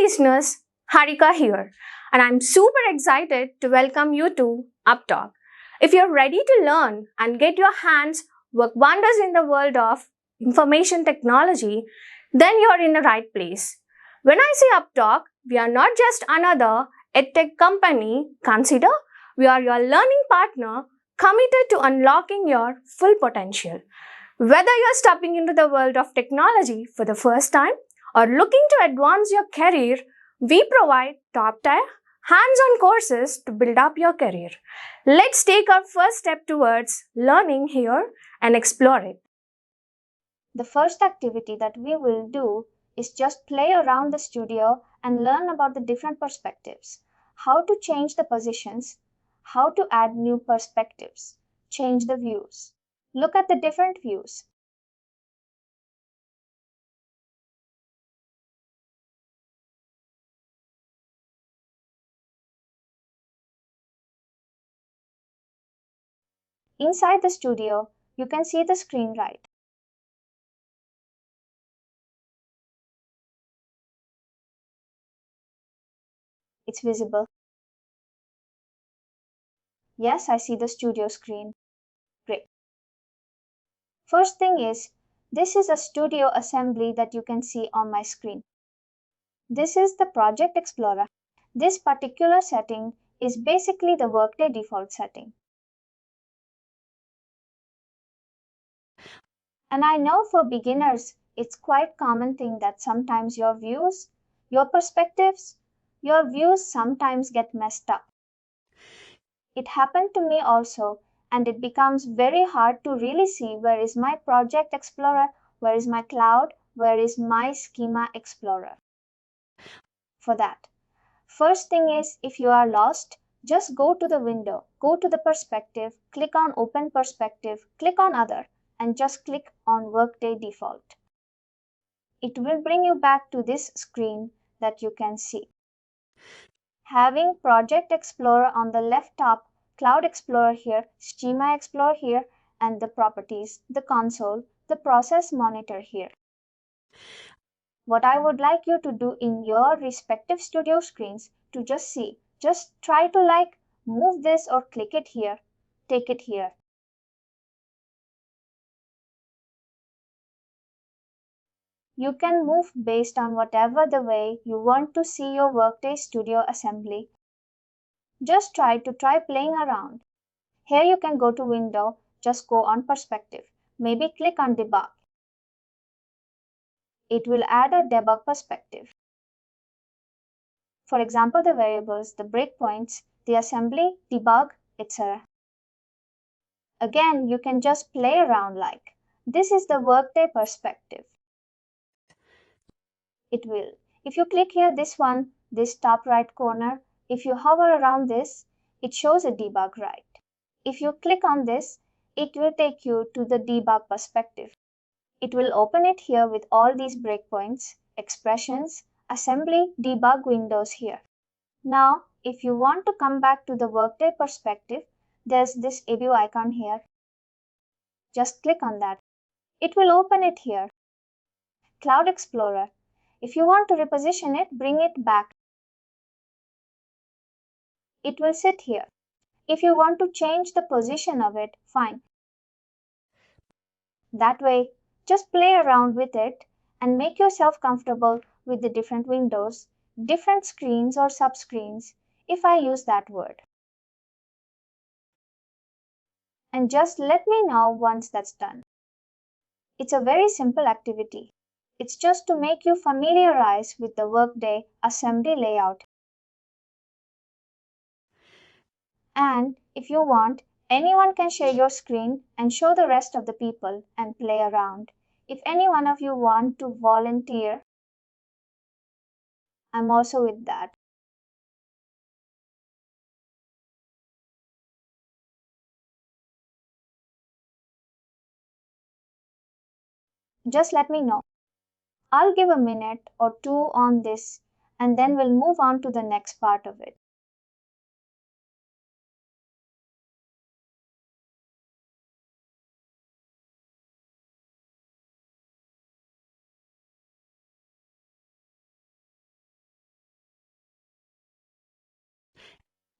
listeners, Harika here, and I'm super excited to welcome you to UppTalk. If you're ready to learn and get your hands work wonders in the world of information technology, then you're in the right place. When I say UppTalk, we are not just another edtech company. Consider we are your learning partner committed to unlocking your full potential. Whether you're stepping into the world of technology for the first time or looking to advance your career, we provide top-tier, hands-on courses to build up your career. Let's take our first step towards learning here and explore it. The first activity that we will do is just play around the studio and learn about the different perspectives, how to change the positions, how to add new perspectives, change the views. Look at the different views. Inside the studio, you can see the screen right. It's visible. Yes, I see the studio screen. Great. First thing is, this is a studio assembly that you can see on my screen. This is the Project Explorer. This particular setting is basically the Workday default setting. And I know for beginners, it's quite common thing that sometimes your views, your perspectives, your views sometimes get messed up. It happened to me also, and it becomes very hard to really see where is my Project Explorer, where is my cloud, where is my Schema Explorer. For that, first thing is, if you are lost, just go to the window, go to the perspective, click on Open Perspective, click on Other, and just click on Workday Default. It will bring you back to this screen that you can see. Having Project Explorer on the left top, Cloud Explorer here, Schema Explorer here, and the properties, the console, the process monitor here. What I would like you to do in your respective studio screens to just see, just try to move this or click it here, take it here. You can move based on whatever the way you want to see your Workday Studio assembly. Just try playing around. Here you can go to Window, just go on Perspective. Maybe click on Debug. It will add a debug perspective. For example, the variables, the breakpoints, the assembly, debug, etc. Again, you can just play around like. This is the Workday perspective. It will. If you click here, this one, this top right corner, if you hover around this, it shows a debug right. If you click on this, it will take you to the debug perspective. It will open it here with all these breakpoints, expressions, assembly, debug windows here. Now, if you want to come back to the Workday perspective, there's this view icon here. Just click on that. It will open it here. Cloud Explorer. If you want to reposition it, bring it back. It will sit here. If you want to change the position of it, fine. That way, just play around with it and make yourself comfortable with the different windows, different screens or subscreens, if I use that word. And just let me know once that's done. It's a very simple activity. It's just to make you familiarize with the Workday assembly layout. And if you want, anyone can share your screen and show the rest of the people and play around. If any one of you want to volunteer, I'm also with that. Just let me know. I'll give a minute or two on this and then we'll move on to the next part of it.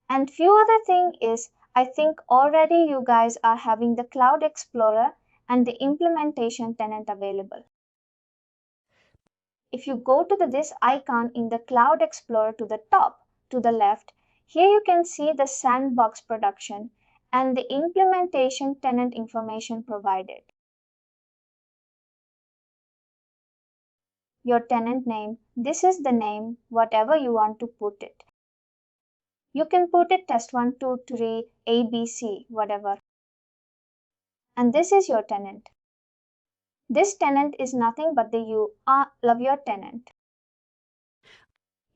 And few other thing is, I think already you guys are having the Cloud Explorer and the implementation tenant available. If you go to this icon in the Cloud Explorer to the top, to the left, here you can see the sandbox production and the implementation tenant information provided. Your tenant name, this is the name, whatever you want to put it. You can put it test 1, 2, 3, ABC, whatever. And this is your tenant. This tenant is nothing but the love your tenant.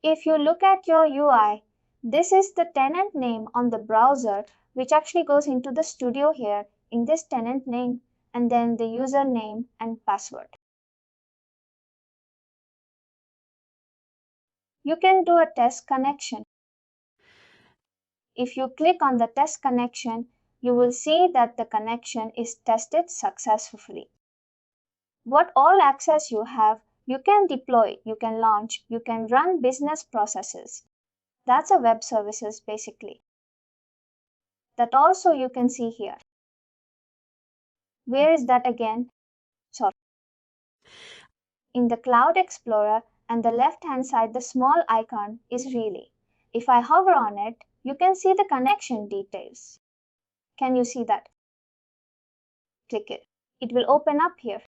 If you look at your UI, this is the tenant name on the browser, which actually goes into the studio here in this tenant name and then the username and password. You can do a test connection. If you click on the test connection, you will see that the connection is tested successfully. What all access you have, you can deploy, you can launch, you can run business processes. That's a web services basically. That also you can see here. Where is that again? Sorry. In the Cloud Explorer and the left hand side, the small icon is Relay. If I hover on it, you can see the connection details. Can you see that? Click it. It will open up here.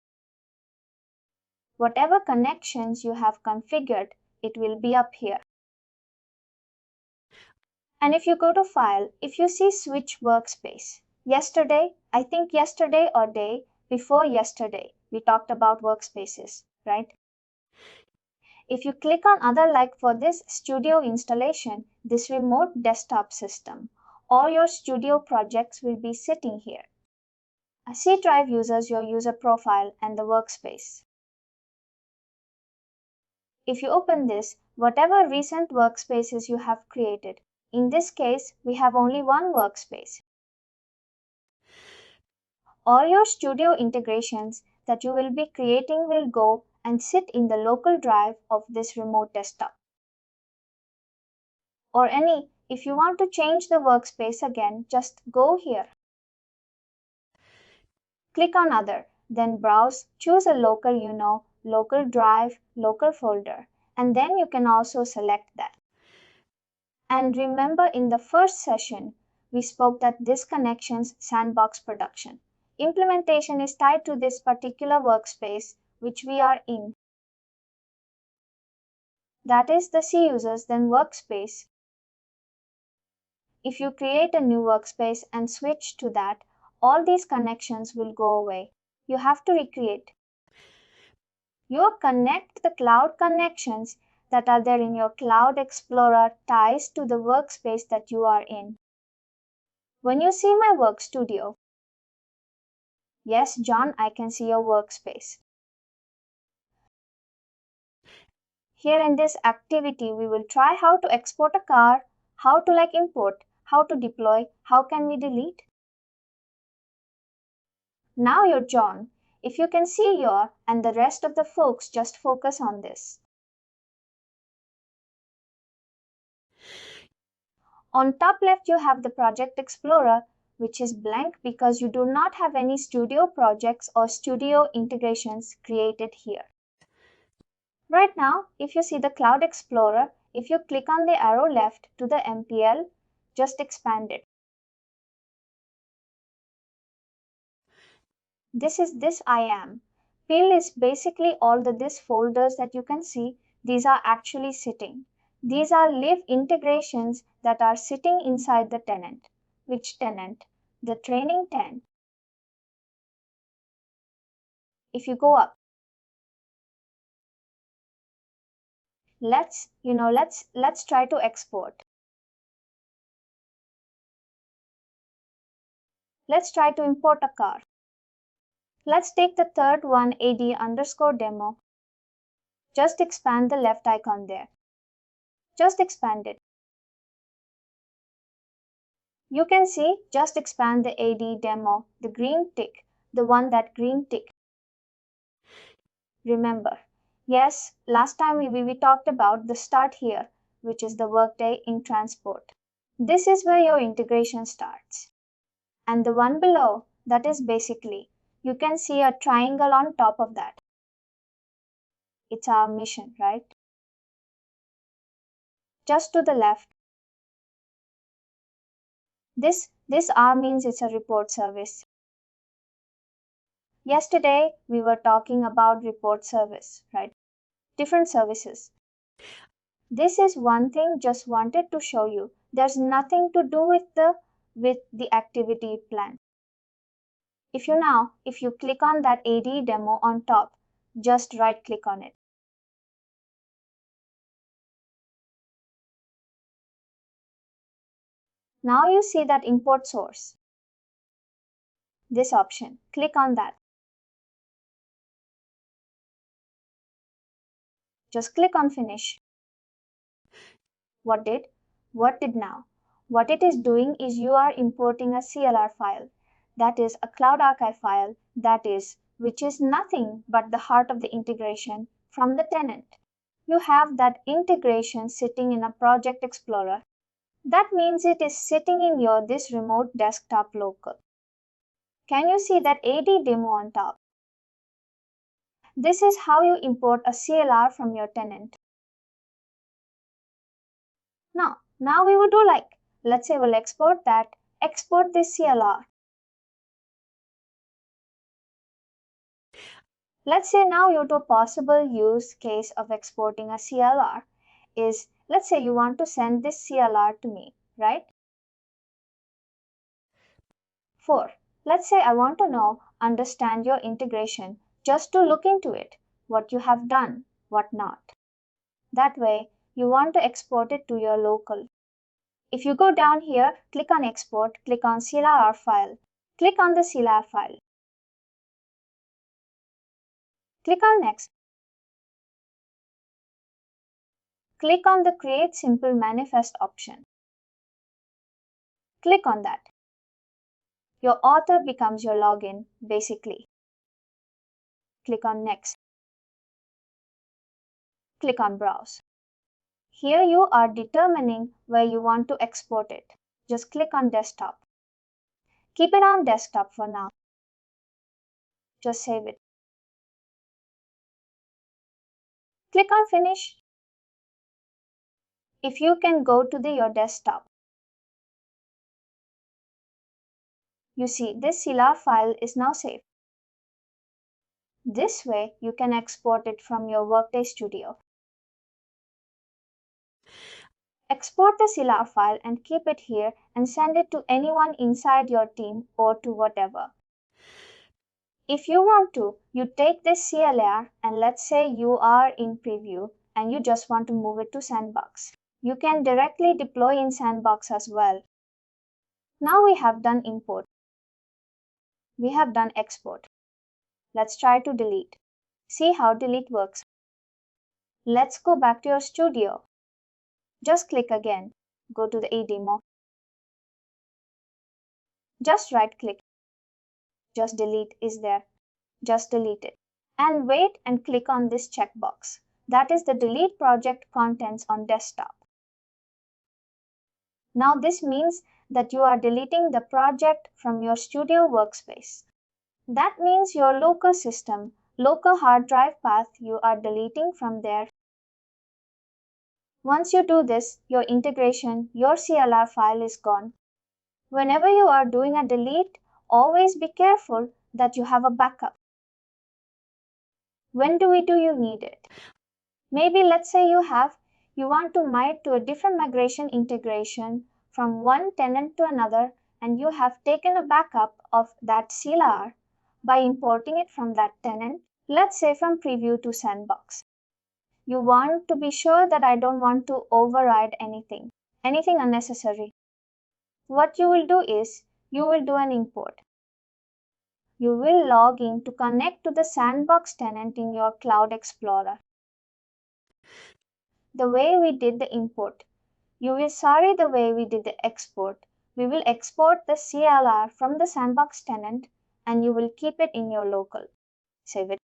Whatever connections you have configured, it will be up here. And if you go to File, if you see Switch Workspace, yesterday, I think yesterday or day before yesterday, we talked about workspaces, right? If you click on other, like for this studio installation, this remote desktop system, all your studio projects will be sitting here. A C drive uses your user profile and the workspace. If you open this, whatever recent workspaces you have created, in this case, we have only one workspace. All your studio integrations that you will be creating will go and sit in the local drive of this remote desktop. Or if you want to change the workspace again, just go here. Click on Other, then browse, choose a local, local drive, local folder, and then you can also select that. And remember in the first session, we spoke that this connection's sandbox production. Implementation is tied to this particular workspace which we are in. That is the C users, then workspace. If you create a new workspace and switch to that, all these connections will go away. You have to recreate. You connect the cloud connections that are there in your Cloud Explorer ties to the workspace that you are in. When you see my Work Studio, yes, John, I can see your workspace. Here in this activity, we will try how to export a car, how to import, how to deploy, how can we delete. Now you're John. If you can see your and the rest of the folks, just focus on this. On top left, you have the Project Explorer, which is blank because you do not have any studio projects or studio integrations created here. Right now, if you see the Cloud Explorer, if you click on the arrow left to the MPL, just expand it. This is this IAM. PIL is basically all this folders that you can see. These are actually sitting. These are live integrations that are sitting inside the tenant. Which tenant? The training tenant. If you go up, let's try to export. Let's try to import a car. Let's take the third one, AD_demo. Just expand the left icon there. Just expand it. You can see, just expand the AD demo, the green tick, the one that green tick. Remember, yes, last time we talked about the start here, which is the Workday in transport. This is where your integration starts. And the one below, that is basically, you can see a triangle on top of that. It's our mission, right? Just to the left. This R means it's a report service. Yesterday, we were talking about report service, right? Different services. This is one thing just wanted to show you. There's nothing to do with the activity plan. If you click on that AD demo on top, just right click on it. Now you see that import source. This option, click on that. Just click on finish. What did now? What it is doing is you are importing a CLR file. That is a Cloud Archive file, which is nothing but the heart of the integration from the tenant. You have that integration sitting in a Project Explorer. That means it is sitting in this remote desktop local. Can you see that AD demo on top? This is how you import a CLR from your tenant. Now we would do let's say we'll export this CLR. Let's say now your possible use case of exporting a CLR is, let's say you want to send this CLR to me, right? 4. Let's say I want to understand your integration just to look into it, what you have done, what not. That way, you want to export it to your local. If you go down here, click on export, click on CLR file. Click on the CLR file. Click on next. Click on the create simple manifest option. Click on that. Your author becomes your login, basically. Click on next. Click on browse. Here you are determining where you want to export it. Just click on desktop. Keep it on desktop for now. Just save it. Click on finish. If you can go to your desktop, you see this CLR file is now saved. This way you can export it from your Workday Studio. Export the CLR file and keep it here and send it to anyone inside your team or to whatever. If you want to, you take this CLR and let's say you are in preview and you just want to move it to Sandbox. You can directly deploy in Sandbox as well. Now we have done import. We have done export. Let's try to delete. See how delete works. Let's go back to your studio. Just click again. Go to the demo. Just right click. Just delete is there. Just delete it. And wait and click on this checkbox. That is the delete project contents on desktop. Now this means that you are deleting the project from your studio workspace. That means your local system, local hard drive path you are deleting from there. Once you do this, your integration, your CLR file is gone. Whenever you are doing a delete, always be careful that you have a backup. When do you need it? Maybe let's say you want to migrate to a different migration integration from one tenant to another and you have taken a backup of that CLR by importing it from that tenant, let's say from preview to Sandbox. You want to be sure that I don't want to override anything unnecessary. What you will do is, you will do an import. You will log in to connect to the Sandbox tenant in your Cloud Explorer. The way we did the import, the way we did the export. We will export the CLR from the Sandbox tenant and you will keep it in your local. Save it.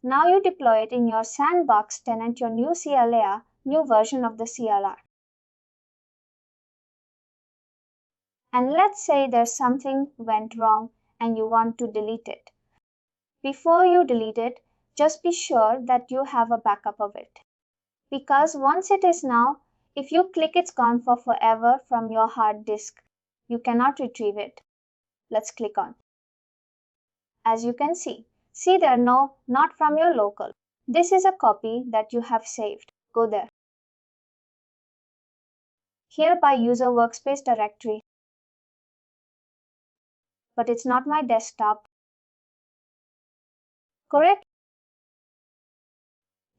Now you deploy it in your Sandbox tenant, your new CLR, new version of the CLR. And let's say there's something went wrong and you want to delete it. Before you delete it, just be sure that you have a backup of it. Because once it is now, if you click it's gone for forever from your hard disk. You cannot retrieve it. Let's click on. As you can see there, no, not from your local. This is a copy that you have saved. Go there. Here by user workspace directory. But it's not my desktop. Correct?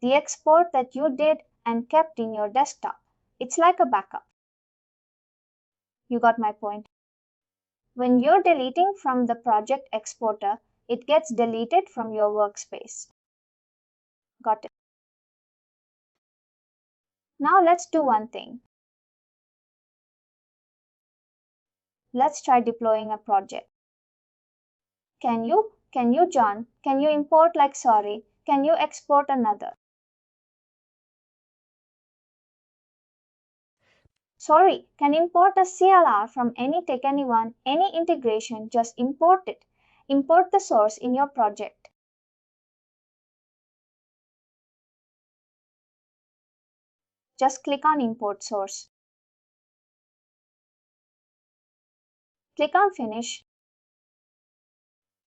The export that you did and kept in your desktop. It's like a backup. You got my point. When you're deleting from the project exporter, it gets deleted from your workspace. Got it. Now let's do one thing. Let's try deploying a project. Can you, John? Can you import like sorry? Can you export another? Sorry, can import a CLR from any take anyone, any integration, just import it. Import the source in your project. Just click on import source. Click on finish.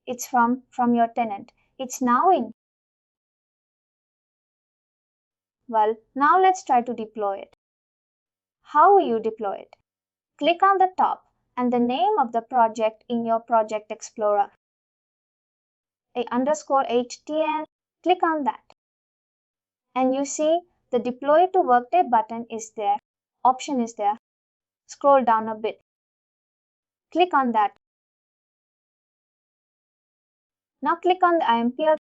It's from your tenant. It's now in. Well, now let's try to deploy it. How will you deploy it? Click on the top and the name of the project in your project explorer. _HTN. Click on that. And you see the deploy to Workday button is there. Option is there. Scroll down a bit. Click on that. Now click on the IMPR.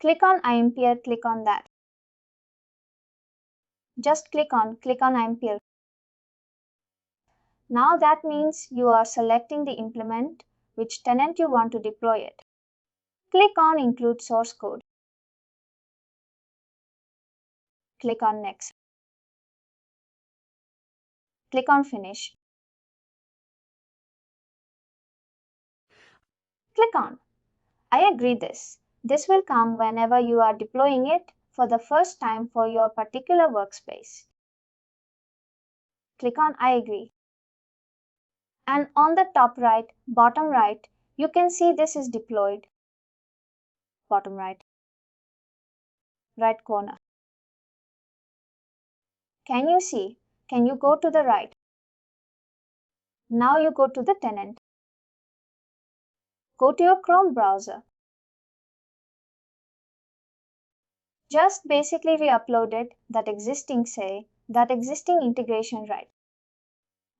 Click on IMPR, click on that. Just click on IMPR. Now that means you are selecting the implement, which tenant you want to deploy it. Click on include source code. Click on next. Click on finish. Click on I agree this. This will come whenever you are deploying it for the first time for your particular workspace. Click on I agree. And on the top right, bottom right, you can see this is deployed. Bottom right. Right corner. Can you see? Can you go to the right? Now you go to the tenant. Go to your Chrome browser. Just basically re-uploaded that existing integration right.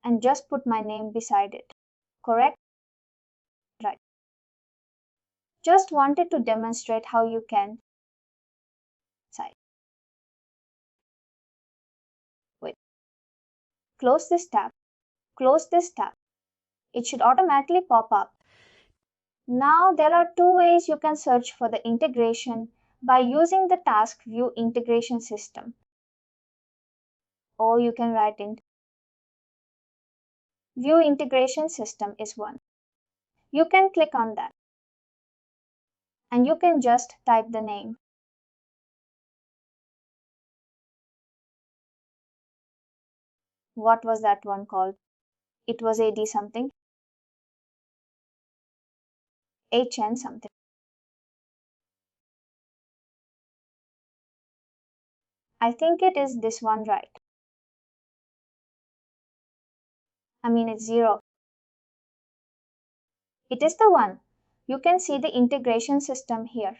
And just put my name beside it. Correct? Right. Just wanted to demonstrate how you can wait. Close this tab. Close this tab. It should automatically pop up. Now there are two ways you can search for the integration by using the task view integration system. Or you can write in view integration system is one. You can click on that. And you can just type the name. What was that one called? It was AD something. HN something. I think it is this one, right? I mean it's 0. It is the one. You can see the integration system here.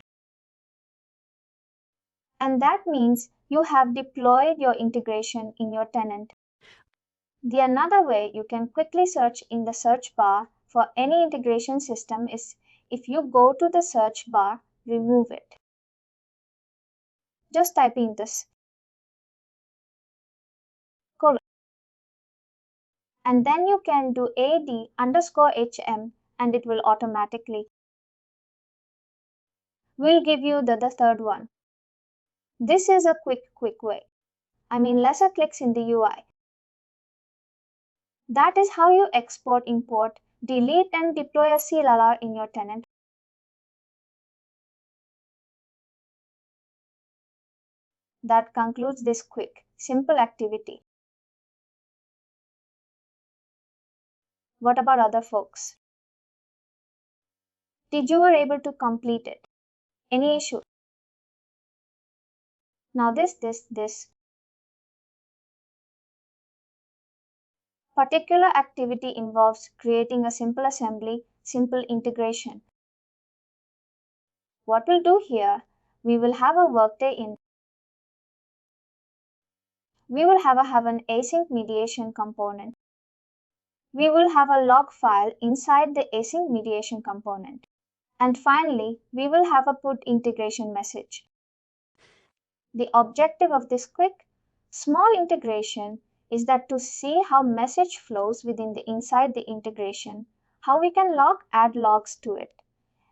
And that means you have deployed your integration in your tenant. The another way you can quickly search in the search bar for any integration system is if you go to the search bar, remove it. Just type in this. And then you can do AD_HM and it will automatically. We'll give you the third one. This is a quick way. I mean lesser clicks in the UI. That is how you export, import, delete and deploy a CLR in your tenant. That concludes this quick, simple activity. What about other folks? Did you were able to complete it? Any issue? Now this particular activity involves creating a simple assembly, simple integration. What we'll do here, we will have a Workday in. We will have an async mediation component. We will have a log file inside the async mediation component. And finally, we will have a put integration message. The objective of this quick, small integration is that to see how message flows within the inside the integration, how we can add logs to it,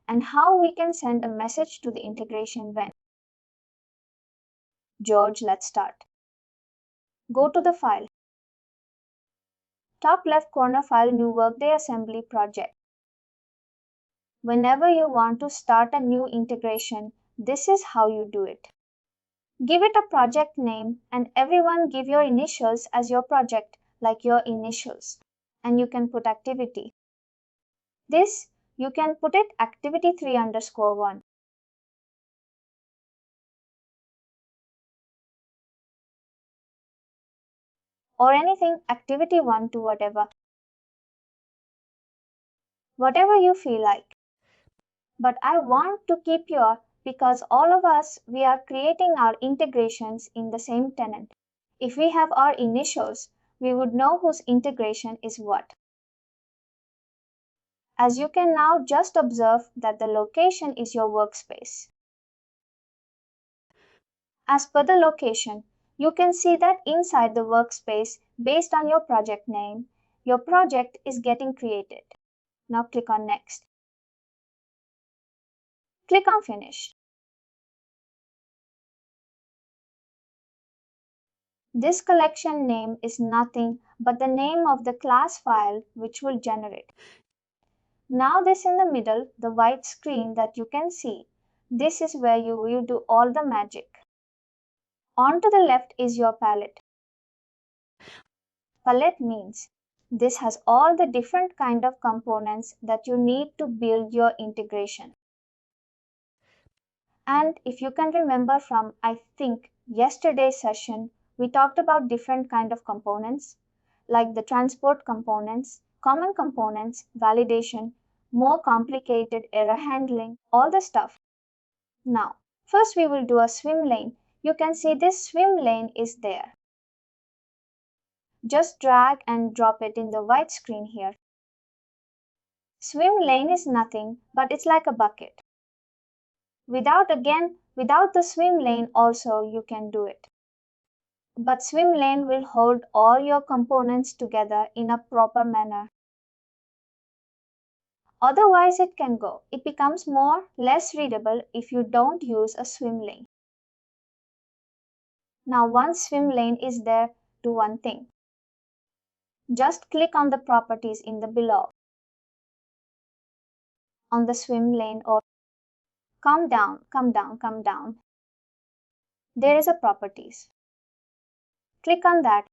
and how we can send a message to the integration when. George, let's start. Go to the file. Top left corner file, new Workday assembly project. Whenever you want to start a new integration, this is how you do it. Give it a project name and everyone give your initials as your project, like your initials. And you can put activity. This, you can put it activity 3_1. Or anything, activity 1 to whatever. Whatever you feel like. But I want to keep your, because all of us, we are creating our integrations in the same tenant. If we have our initials, we would know whose integration is what. As you can now just observe that the location is your workspace. As per the location, you can see that inside the workspace, based on your project name, your project is getting created. Now click on Next. Click on Finish. This collection name is nothing but the name of the class file which will generate. Now this in the middle, the white screen that you can see, this is where you will do all the magic. On to the left is your palette. Palette means this has all the different kind of components that you need to build your integration. And if you can remember from, I think, yesterday's session, we talked about different kind of components, like the transport components, common components, validation, more complicated error handling, all the stuff. Now, first we will do a swim lane. You can see this swim lane is there. Just drag and drop it in the white screen here. Swim lane is nothing, but it's like a bucket. Without the swim lane also you can do it. But swim lane will hold all your components together in a proper manner. Otherwise it can go. It becomes less readable if you don't use a swim lane. Now once swim lane is there, do one thing. Just click on the properties in the below. On the swim lane or come down. There is a properties. Click on that.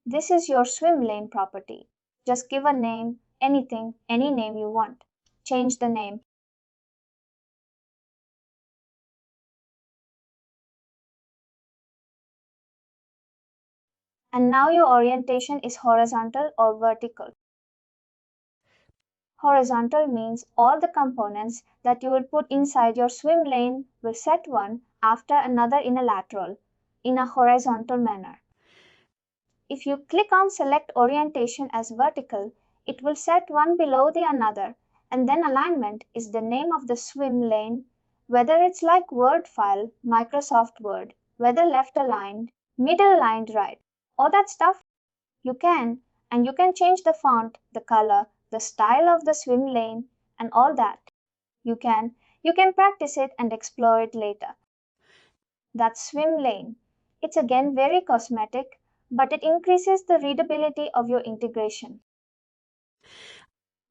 This is your swim lane property. Just give a name, anything, any name you want. Change the name. And now your orientation is horizontal or vertical. Horizontal means all the components that you will put inside your swim lane will set one after another in a lateral, in a horizontal manner. If you click on select orientation as vertical, it will set one below the another, and then alignment is the name of the swim lane, whether it's like Word file, Microsoft Word, whether left aligned, middle aligned right, all that stuff you can, and you can change the font, the color, the style of the swim lane, and all that. You can practice it and explore it later. That swim lane, it's again very cosmetic, but it increases the readability of your integration.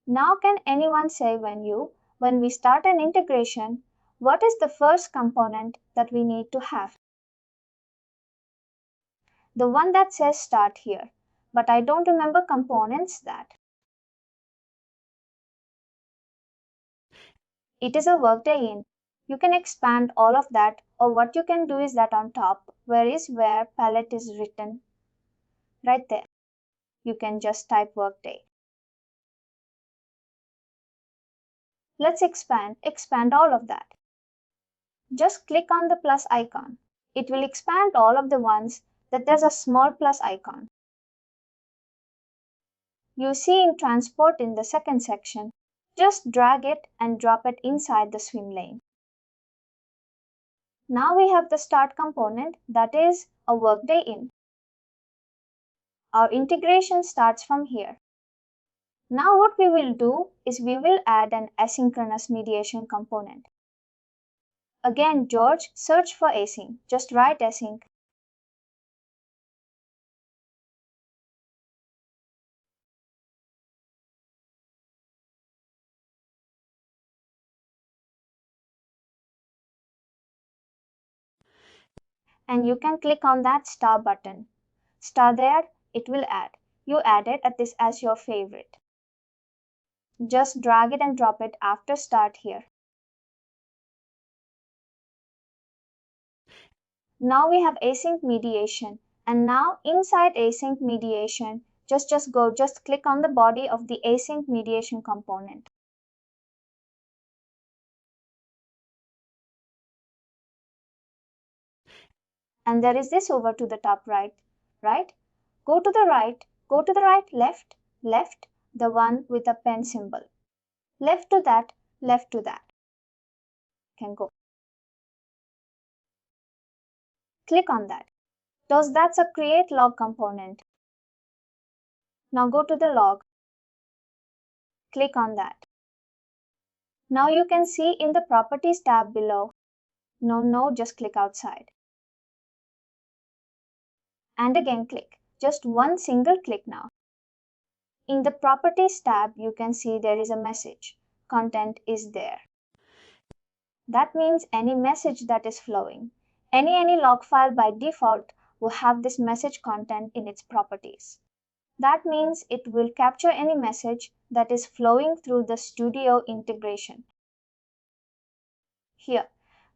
Now can anyone say when we start an integration, what is the first component that we need to have? The one that says start here, but I don't remember components that. It is a Workday in. You can expand all of that, or what you can do is that on top, where palette is written, right there. You can just type Workday. Let's expand all of that. Just click on the plus icon. It will expand all of the ones that there's a small plus icon. You see in transport in the second section, just drag it and drop it inside the swim lane. Now we have the start component that is a Workday in. Our integration starts from here. Now what we will do is we will add an asynchronous mediation component. Again, George, search for async. Just write async. And you can click on that star button. Star there, it will add. You add it at this as your favorite. Just drag it and drop it after start here. Now we have async mediation, and now inside async mediation, just click on the body of the async mediation component. And there is this over to the top right. Go to the right, left, the one with a pen symbol. Left to that. Can go. Click on that. That's a create log component. Now go to the log. Click on that. Now you can see in the properties tab below. No, just click outside. And again click. Just one single click now. In the properties tab, you can see there is a message. Content is there. That means any message that is flowing, any log file by default will have this message content in its properties. That means it will capture any message that is flowing through the Studio integration. Here,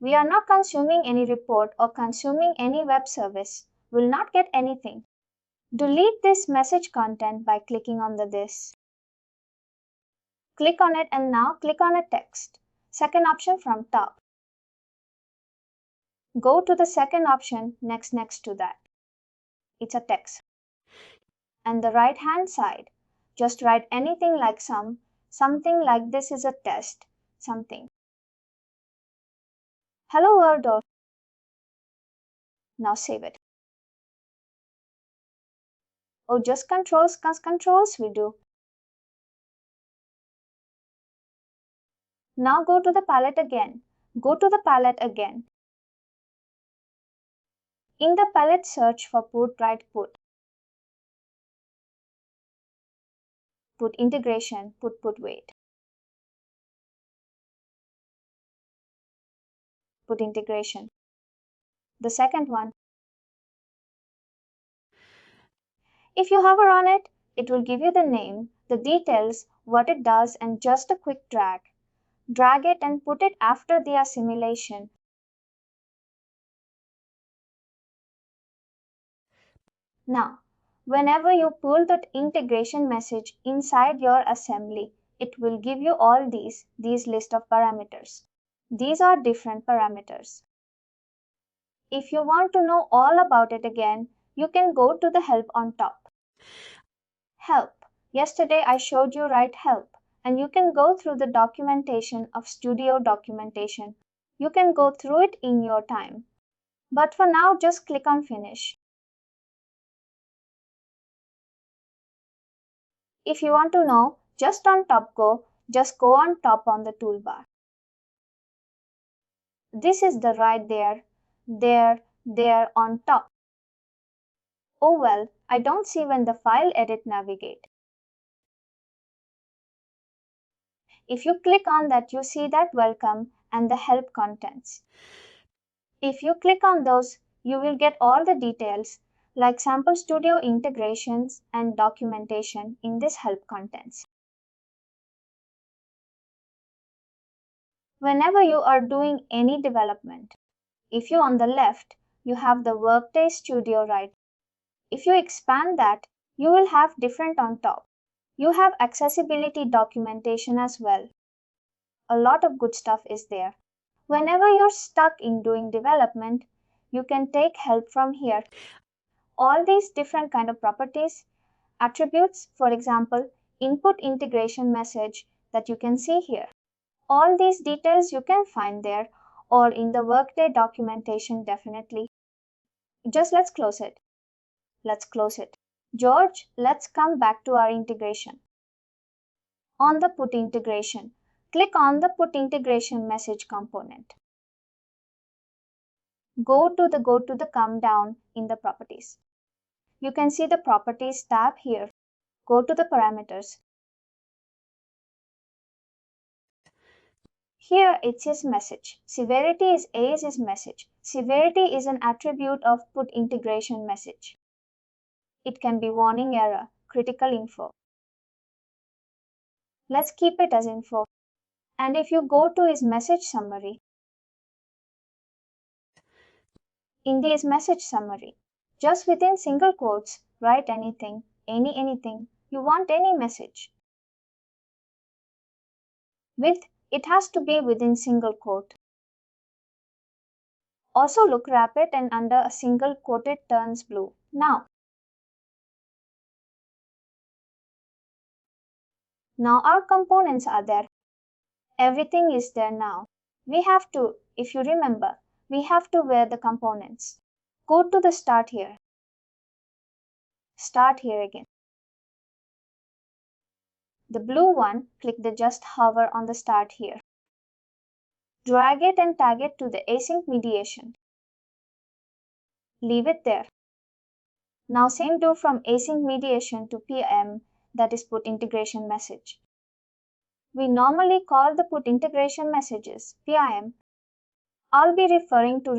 we are not consuming any report or consuming any web service. Will not get anything. Delete this message content by clicking on this. Click on it and now click on a text. Second option from top. Go to the second option next to that. It's a text. And the right hand side, just write anything like something like this is a test, something. Hello world or now save it. Oh, just controls we do. Now go to the palette again. In the palette, search for put integration, put wait. Put integration. The second one. If you hover on it, it will give you the name, the details, what it does, and just a quick drag. Drag it and put it after the assimilation. Now, whenever you pull that integration message inside your assembly, it will give you all these list of parameters. These are different parameters. If you want to know all about it again, you can go to the help on top. Help. Yesterday I showed you help, and you can go through the documentation of Studio documentation. You can go through it in your time. But for now, just click on finish. If you want to know, just go on top on the toolbar. This is the right there on top. Oh well, I don't see when the file edit navigate. If you click on that, you see that welcome and the help contents. If you click on those, you will get all the details like sample studio integrations and documentation in this help contents. Whenever you are doing any development, if you on the left, you have the Workday Studio, right? If you expand that, you will have different on top. You have accessibility documentation as well. A lot of good stuff is there. Whenever you're stuck in doing development, you can take help from here. All these different kind of properties, attributes, for example, input integration message that you can see here. All these details you can find there or in the Workday documentation definitely. Just let's close it. Let's close it. George, let's come back to our integration. On the put integration, click on the put integration message component. Go to the come down in the properties. You can see the properties tab here. Go to the parameters. Here it says message. Severity is age is message. Severity is an attribute of put integration message. It can be warning error, critical info. Let's keep it as info. And if you go to his message summary, in this message summary, just within single quotes, write anything, anything, you want any message. It has to be within single quote. Also look rapid and under a single quote it turns blue. Now our components are there. Everything is there now. We have to, if you remember, we have to wear the components. Go to the start here. Start here again. The blue one, click the just hover on the start here. Drag it and tag it to the async mediation. Leave it there. Now same do from async mediation to PM, that is put integration message. We normally call the put integration messages PIM. I'll be referring to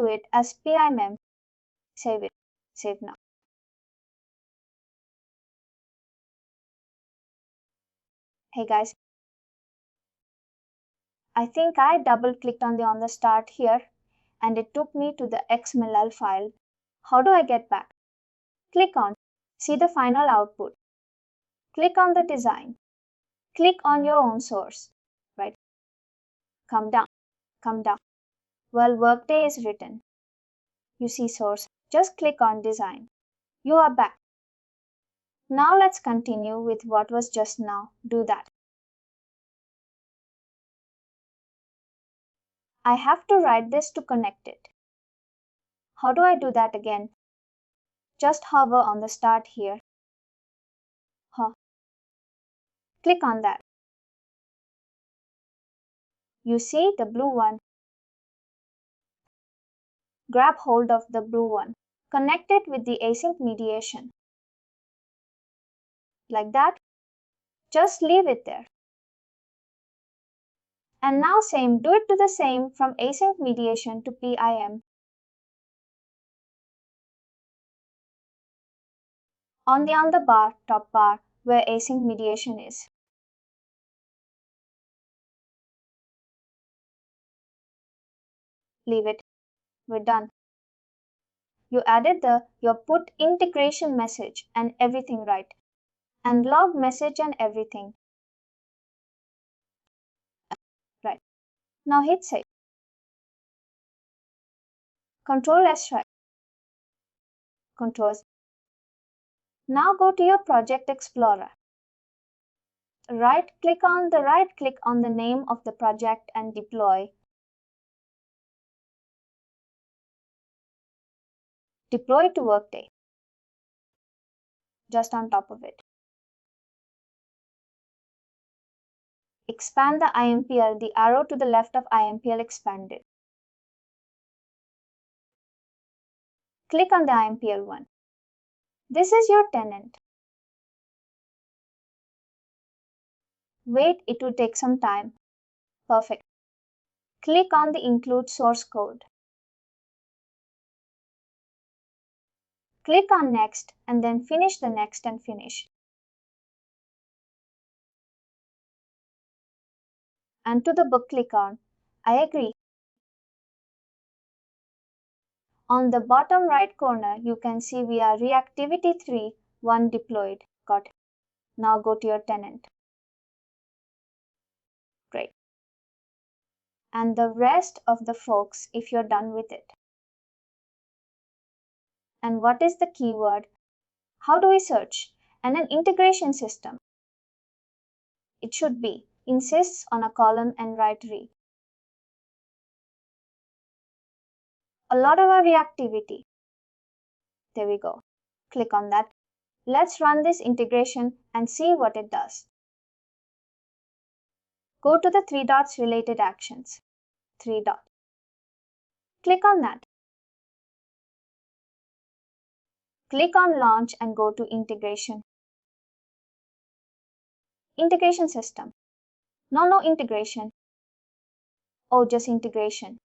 it as PIM. Save it. Save now. Hey guys, I think I double clicked on the start here and it took me to the XML file. How do I get back? Click on, see the final output. Click on the design. Click on your own source, right? Come down. Well, Workday is written. You see source, just click on design. You are back. Now let's continue with what was just now. Do that. I have to write this to connect it. How do I do that again? Just hover on the start here. Click on that. You see the blue one. Grab hold of the blue one. Connect it with the async mediation. Like that. Just leave it there. And now do it to the same from async mediation to PIM. On the bar, top bar, where async mediation is. Leave it. We're done. You added your put integration message and everything right. And log message and everything. Right. Now hit save. Control S right. Controls. Now go to your Project Explorer. Right click on the name of the project and deploy. Deploy to Workday. Just on top of it. Expand the IMPL, the arrow to the left of IMPL expanded. Click on the IMPL one. This is your tenant. Wait, it will take some time. Perfect. Click on the Include Source Code. Click on Next and then finish the next and finish. And to the book, click on I agree. On the bottom right corner, you can see we are Reactivity 3, 1 deployed. Got it. Now go to your tenant. Great. And the rest of the folks if you're done with it. And what is the keyword? How do we search? And an integration system. It should be insists on a column and write re. A lot of our reactivity. There we go. Click on that. Let's run this integration and see what it does. Go to the 3 dots related actions. 3 dots. Click on that. Click on launch and go to integration. Integration system. No integration. Oh, just integration.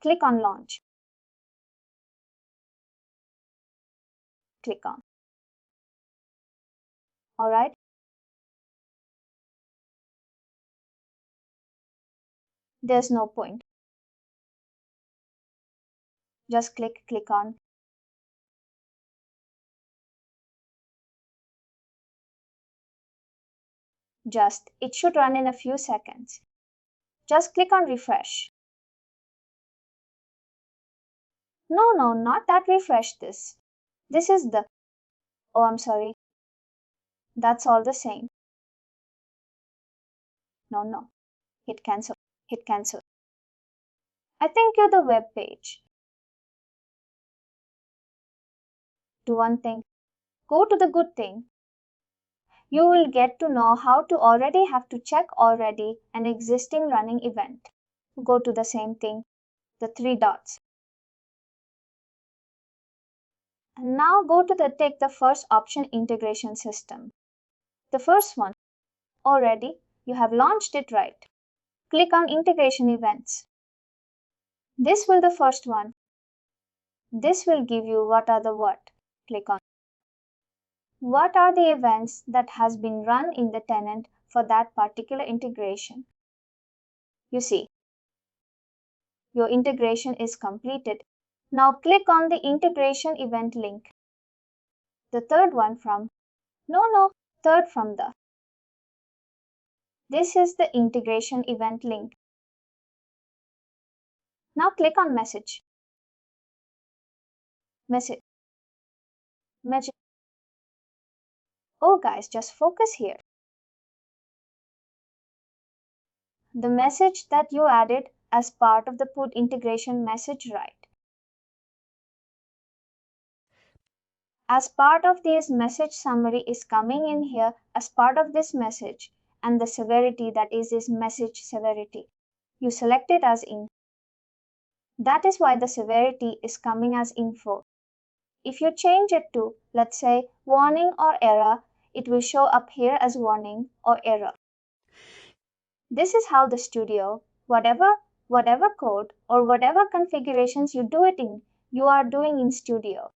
Click on launch. Click on. Alright. There's no point. Just click on. It should run in a few seconds. Just click on refresh. No, not that refresh this. This is the, oh, I'm sorry. That's all the same. No. Hit cancel. Hit cancel. I think you're the web page. Do one thing. Go to the good thing. You will get to know how to already have to check already an existing running event. Go to the same thing, the 3 dots. And now go to take the first option, integration system. The first one. Already, you have launched it right. Click on integration events. This will the first one. This will give you what are the what. Click on. What are the events that has been run in the tenant for that particular integration? You see, your integration is completed. Now click on the integration event link. The third one from, third from the. This is the integration event link. Now click on message. Message. Oh guys, just focus here. The message that you added as part of the put integration message, right? As part of this message summary is coming in here as part of this message, and the severity, that is this message severity. You select it as in. That is why the severity is coming as info. If you change it to, let's say, warning or error, it will show up here as warning or error. This is how the studio, whatever code or whatever configurations you do it in, you are doing in studio.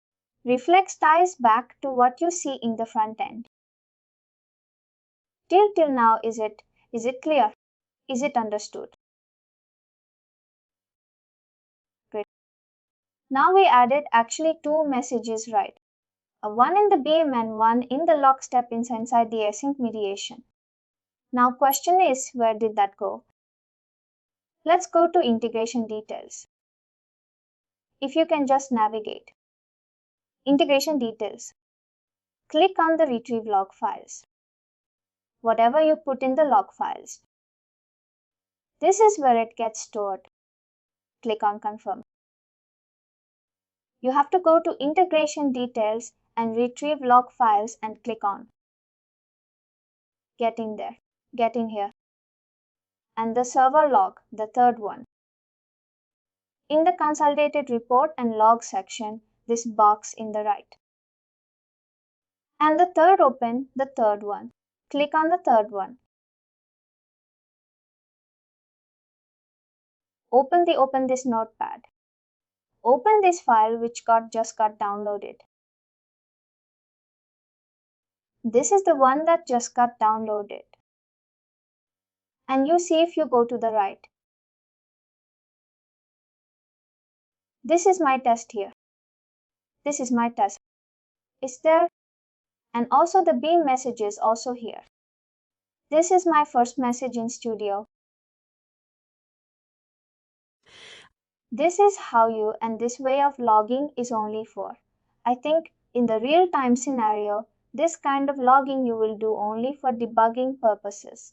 Reflex ties back to what you see in the front end. Till now, is it clear? Is it understood? Great. Now we added actually 2 messages, right? One in the beam and one in the log step inside the async mediation. Now question is, where did that go? Let's go to integration details. If you can just navigate. Integration details. Click on the retrieve log files. Whatever you put in the log files. This is where it gets stored. Click on confirm. You have to go to integration details and retrieve log files and click on. Get in there. Get in here. And the server log, the third one. In the consolidated report and log section, this box in the right. And the third open the third one. Click on the third one. Open this notepad. Open this file which just got downloaded. This is the one that just got downloaded. And you see if you go to the right. This is my test here. This is my test. Is there? And also the beam message is also here. This is my first message in Studio. This is how you and this way of logging is only for. I think in the real-time scenario, this kind of logging you will do only for debugging purposes.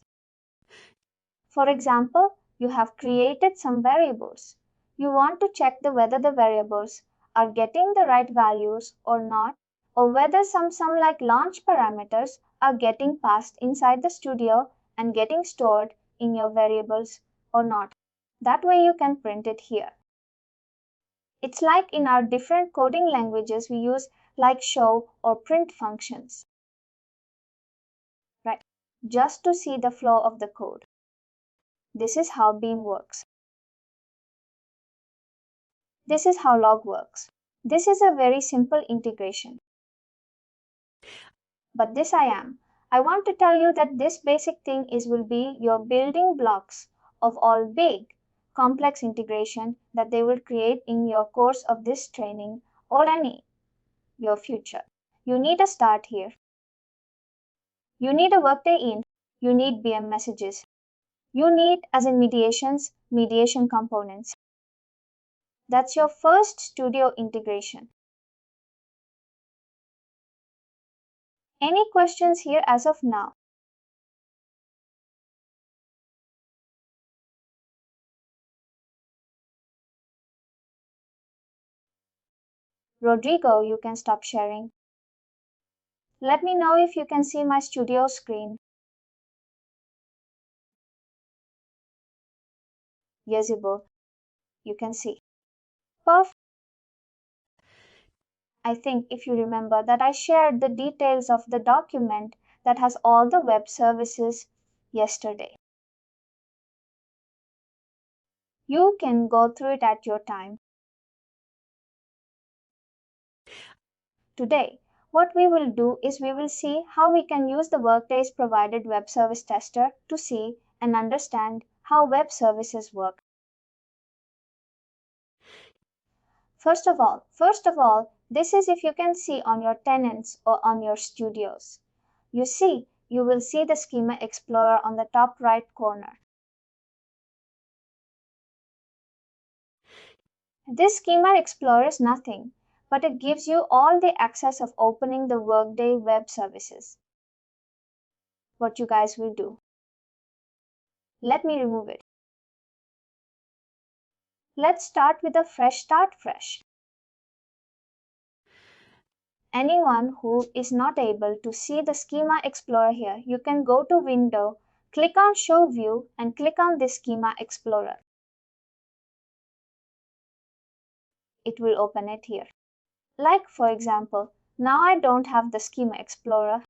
For example, you have created some variables. You want to check whether the variables are getting the right values or not, or whether some like launch parameters are getting passed inside the studio and getting stored in your variables or not. That way you can print it here. It's like in our different coding languages we use like show or print functions. Right, just to see the flow of the code. This is how beam works. This is how log works. This is a very simple integration. But I want to tell you that this basic thing will be your building blocks of all big, complex integration that they will create in your course of this training or your future. You need a start here. You need a Workday in. You need BM messages. You need, as in mediation components. That's your first Studio integration. Any questions here as of now? Rodrigo, you can stop sharing. Let me know if you can see my Studio screen. Yes, you can see. Perfect. I think if you remember that I shared the details of the document that has all the web services yesterday. You can go through it at your time. Today, what we will do is we will see how we can use the Workday's provided web service tester to see and understand how web services work. First of all, this is if you can see on your tenants or on your studios. You will see the Schema Explorer on the top right corner. This Schema Explorer is nothing, but it gives you all the access of opening the Workday web services. What you guys will do. Let me remove it. Let's start with a fresh start fresh. Anyone who is not able to see the Schema Explorer here, you can go to Window, click on Show View and click on this Schema Explorer. It will open it here. Like for example, now I don't have the Schema Explorer.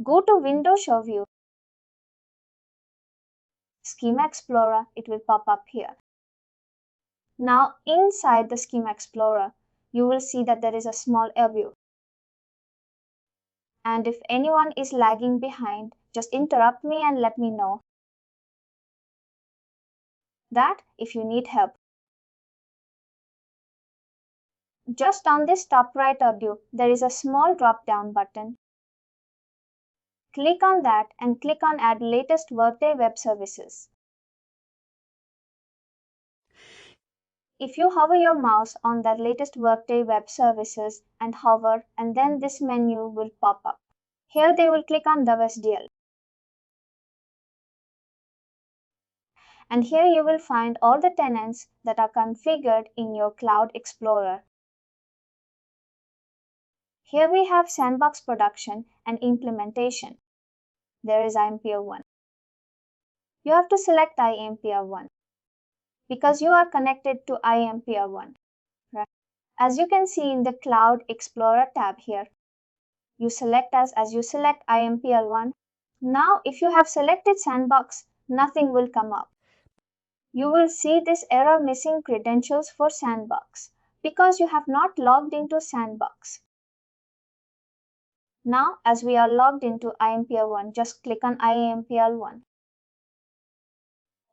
Go to Window Show View. Schema Explorer, it will pop up here. Now inside the Schema Explorer, you will see that there is a small view. And if anyone is lagging behind, just interrupt me and let me know that if you need help. Just on this top right view, there is a small drop-down button. Click on that and click on Add Latest Workday Web Services. If you hover your mouse on that latest Workday Web Services and hover, and then this menu will pop up. Here they will click on WSDL. And here you will find all the tenants that are configured in your Cloud Explorer. Here we have Sandbox Production and Implementation. There is IMPR1. You have to select IMPR1 because you are connected to IMPR1. Right? As you can see in the Cloud Explorer tab here, You select as you select IMPL1. Now, if you have selected Sandbox, nothing will come up. You will see this error missing credentials for Sandbox because you have not logged into Sandbox. Now, as we are logged into IMPL1, just click on IMPL1.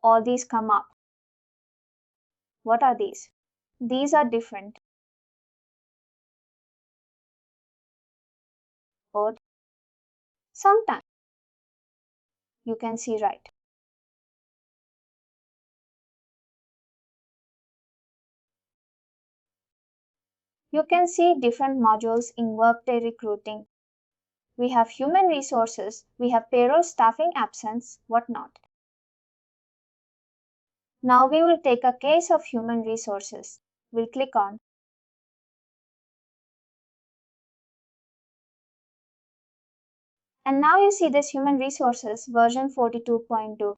All these come up. What are these? These are different. Or sometimes you can see right. You can see different modules in Workday recruiting. We have human resources, we have payroll staffing absence, whatnot. Now we will take a case of human resources. We'll click on. And now you see this human resources version 42.2.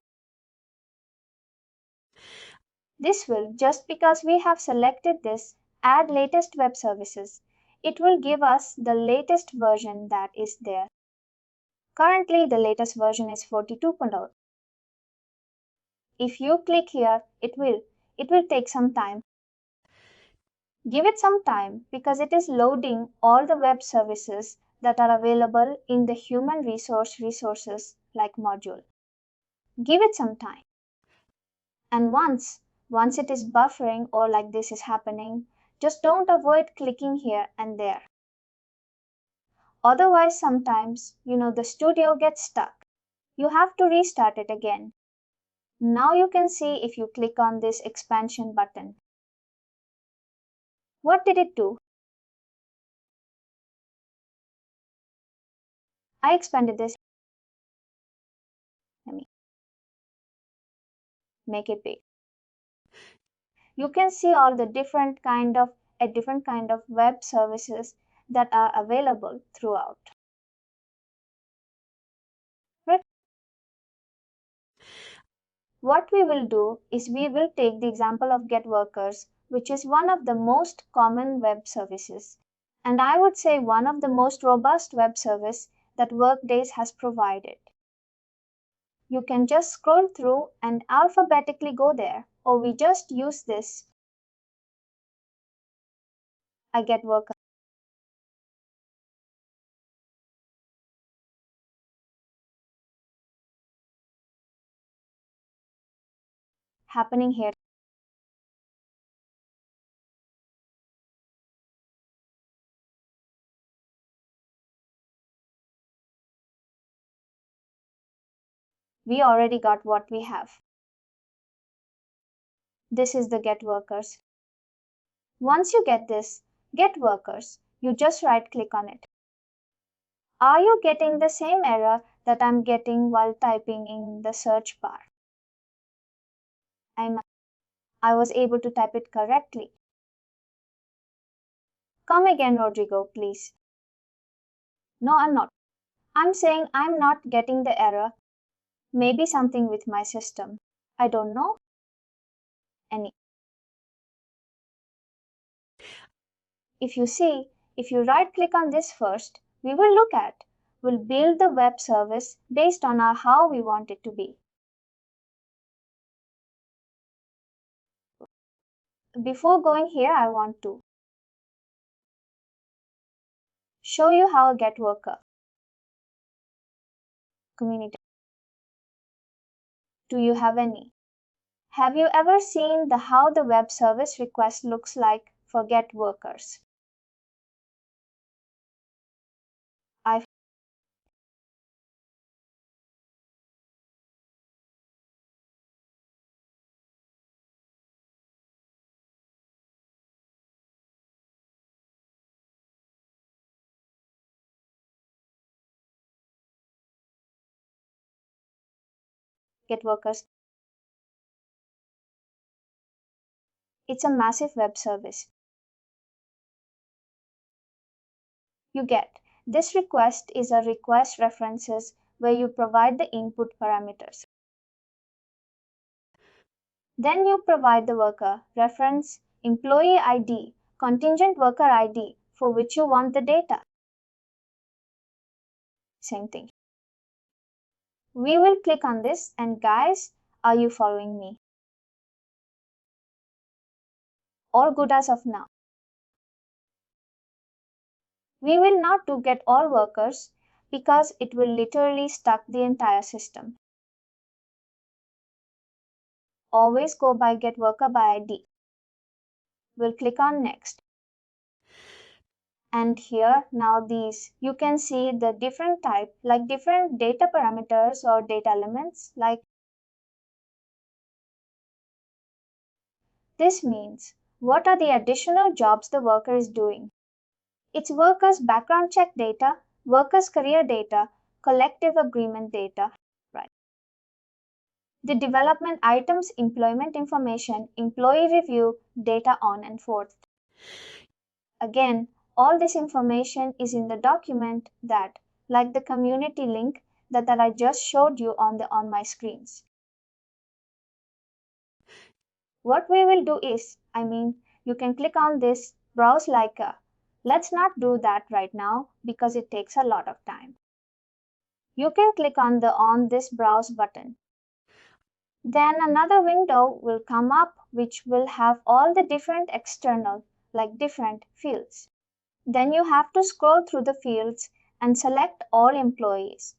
This will, just because we have selected this, add latest web services. It will give us the latest version that is there. Currently, the latest version is 42.0. If you click here, it will take some time. Give it some time because it is loading all the web services that are available in the human resources like module. Give it some time. And once it is buffering or like this is happening, just don't avoid clicking here and there. Otherwise, sometimes, the studio gets stuck. You have to restart it again. Now you can see if you click on this expansion button. What did it do? I expanded this. Let me make it big. You can see all the different kind of web services that are available throughout. Right? What we will do is we will take the example of Get Workers, which is one of the most common web services, and I would say one of the most robust web service that Workday has provided. You can just scroll through and alphabetically go there, or we just use this. I get worker. Happening here. We already got what we have. This is the Get Workers. Once you get this, Get Workers, you just right click on it. Are you getting the same error that I'm getting while typing in the search bar? I was able to type it correctly. Come again, Rodrigo, please. No, I'm not. I'm saying I'm not getting the error. Maybe something with my system. I don't know. Any. If you right click on this first, we'll build the web service based on how we want it to be. Before going here, I want to show you how a Get Worker community. Do you have any? Have you ever seen how the web service request looks like for Get Workers? I Get Workers. It's a massive web service. You get this request is a request references where you provide the input parameters. Then you provide the worker reference, employee ID, contingent worker ID for which you want the data. same thing. We will click on this, and guys, are you following me? All good as of now. We will not do get all workers because it will literally stuck the entire system. Always go by get worker by ID. We'll click on next. And here now these you can see the different type like different data parameters or data elements like this means what are the additional jobs the worker is doing. It's workers background check data, workers career data, collective agreement data, right? The development items, employment information, employee review, data on and forth. Again, all this information is in the document that, like the community link that I just showed you on my screens. What we will do is, you can click on this browse like a. Let's not do that right now because it takes a lot of time. You can click on this browse button. Then another window will come up which will have all the different external like different fields. Then you have to scroll through the fields and select all employees.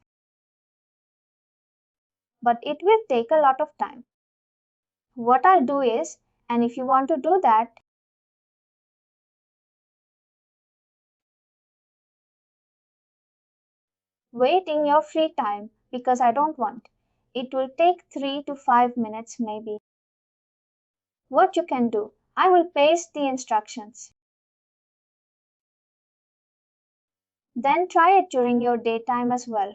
But it will take a lot of time. What I'll do is, and if you want to do that, wait in your free time because I don't want. It will take 3 to 5 minutes maybe. What you can do, I will paste the instructions. Then try it during your daytime as well.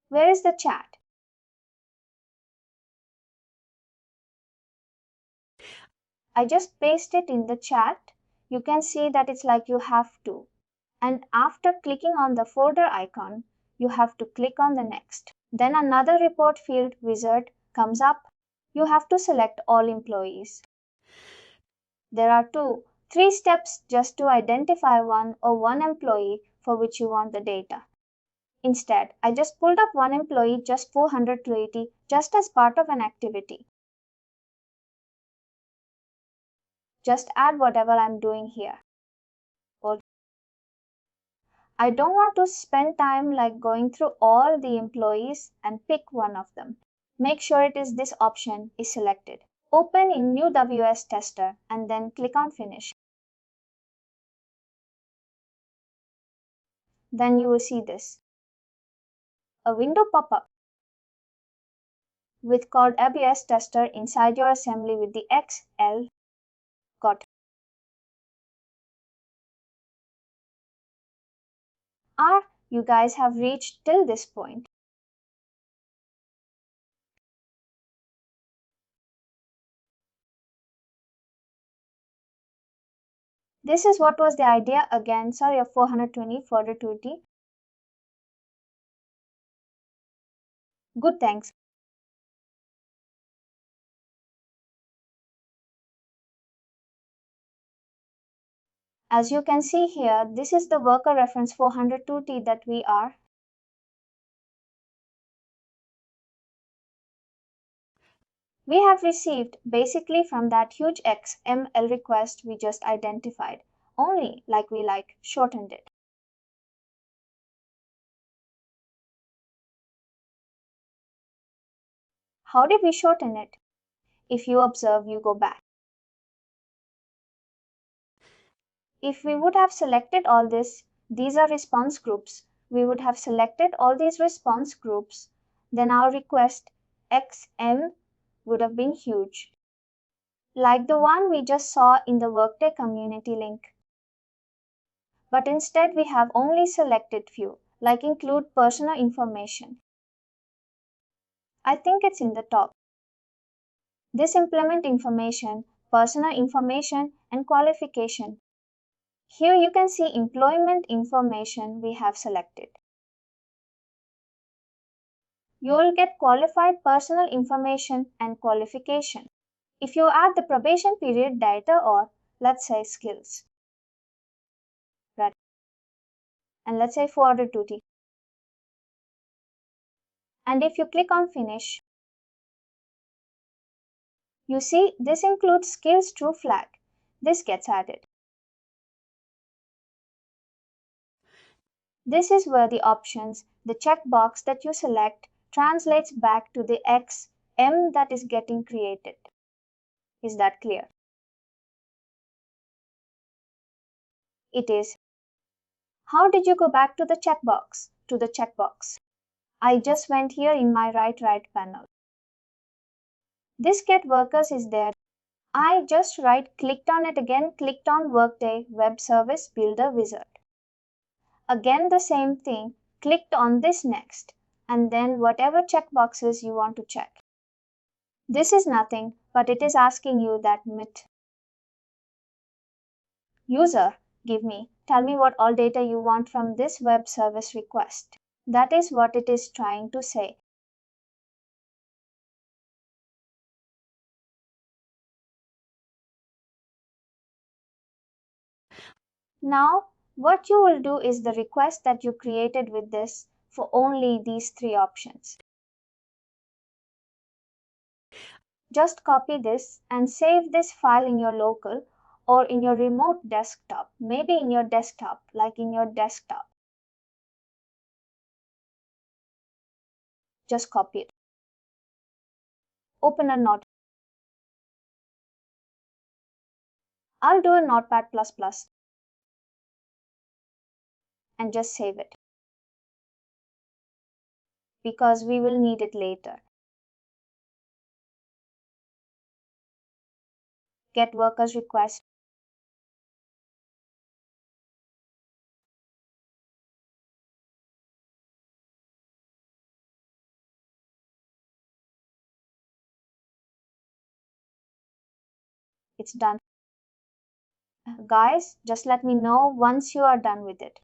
Where is the chat? I just paste it in the chat. You can see that it's like you have to. And after clicking on the folder icon, you have to click on the next. Then another report field wizard comes up. You have to select all employees. There are 3 steps just to identify one employee for which you want the data. Instead, I just pulled up one employee just 480 just as part of an activity. Just add whatever I'm doing here. I don't want to spend time like going through all the employees and pick one of them. Make sure it is this option is selected. Open in new WS tester and then click on finish. Then you will see this. A window pop up with called WS tester inside your assembly with the XL. Got it. You guys have reached till this point. This is what was the idea again, sorry, of 420 further 20. Good, thanks. As you can see here, this is the worker reference 402T that we are. We have received basically from that huge XML request we just identified, only like we shortened it. How did we shorten it? If you observe, you go back. If we would have selected all this, these are response groups. We would have selected all these response groups, then our request XM would have been huge. Like the one we just saw in the Workday community link. But instead we have only selected few, like include personal information. I think it's in the top. This implement information, personal information and qualification. Here you can see employment information we have selected. You will get qualified personal information and qualification. If you add the probation period data or let's say skills, right? And let's say 420. And if you click on finish, you see this includes skills true flag. This gets added. This is where the options, the checkbox that you select translates back to the XM that is getting created. Is that clear? It is. How did you go back to the checkbox? To the checkbox. I just went here in my right panel. This get workers is there. I just clicked on it again, clicked on Workday Web Service Builder Wizard. Again the same thing, clicked on this next, and then whatever checkboxes you want to check. This is nothing, but it is asking you that user, tell me what all data you want from this web service request. That is what it is trying to say. Now, what you will do is the request that you created with this for only these three options. Just copy this and save this file in your local or in your remote desktop, maybe in your desktop, like in your desktop. Just copy it. Open a note. I'll do a notepad++ and just save it because we will need it later. Get workers request. It's done. Guys, just let me know once you are done with it.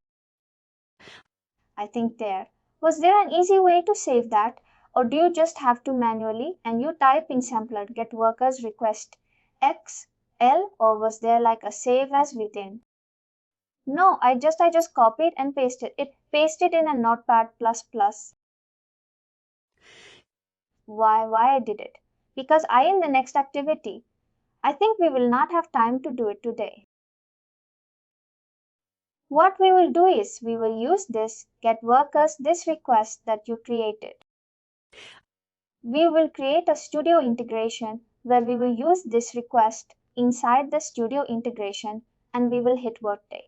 I think there. Was there an easy way to save that? Or do you just have to manually and you type in sampler get workers request XL, or was there like a save as within? No, I just copied and pasted it. Pasted in a notepad++. Why I did it? Because in the next activity, I think we will not have time to do it today. What we will do is we will use this get workers this request that you created. We will create a studio integration where we will use this request inside the studio integration and we will hit Workday.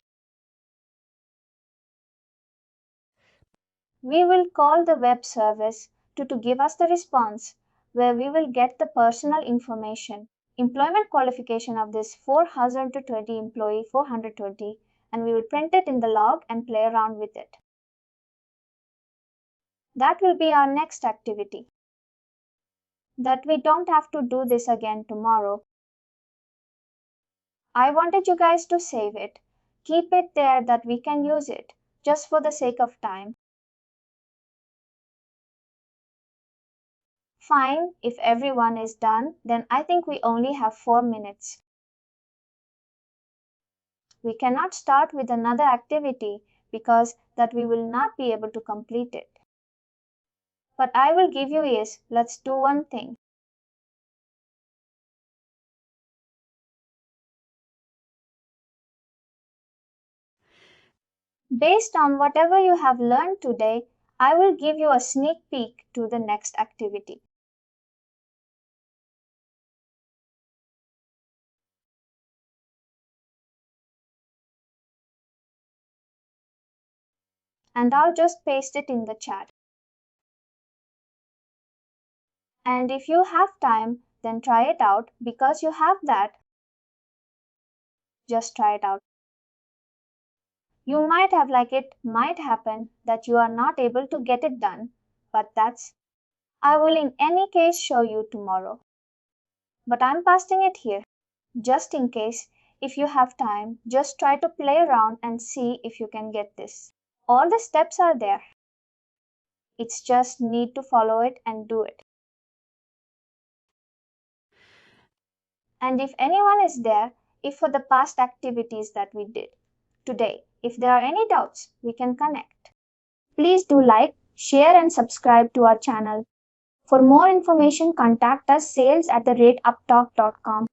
We will call the web service to give us the response where we will get the personal information, employment qualification of this 420 employee 420, and we will print it in the log and play around with it. That will be our next activity. That we don't have to do this again tomorrow. I wanted you guys to save it, keep it there that we can use it, just for the sake of time. Fine, if everyone is done, then I think we only have 4 minutes. We cannot start with another activity because that we will not be able to complete it. But I will give you is, let's do one thing. Based on whatever you have learned today, I will give you a sneak peek to the next activity. And I'll just paste it in the chat. And if you have time, then try it out because you have that. Just try it out. You might have it might happen that you are not able to get it done, but I will in any case show you tomorrow. But I'm pasting it here, just in case, if you have time, just try to play around and see if you can get this. All the steps are there. It's just need to follow it and do it. And if anyone is there, if for the past activities that we did today, if there are any doubts, we can connect. Please do like, share, and subscribe to our channel. For more information, contact us sales@uptalk.com.